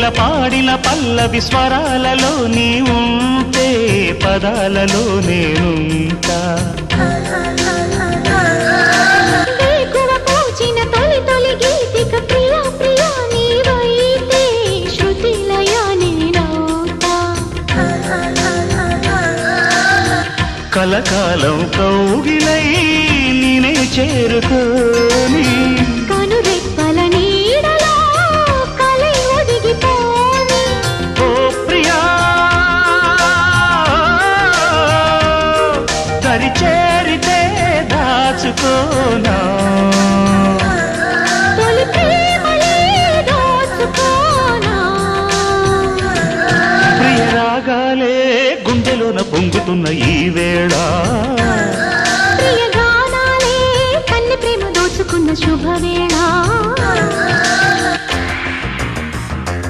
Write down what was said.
కోకిల పాడిన పల్లవి స్వరాలలో నీ ఉంటే పదాలలో నేనుంటా కలకాలం కౌగిలై నేనే చేరుకోని కనురెప్పల నీడలో కలై ఒదిగిపోని ఓ ప్రియా దరి చేరితే దాచుకోనా తొలి ప్రేమలే దోచుకోనా ప్రియ రాగాలే గుండెలోన పొంగుతున్న ఈ వేళ ప్రియ గానాలే కన్నె ప్రేమ దోచుకున్న శుభవేళ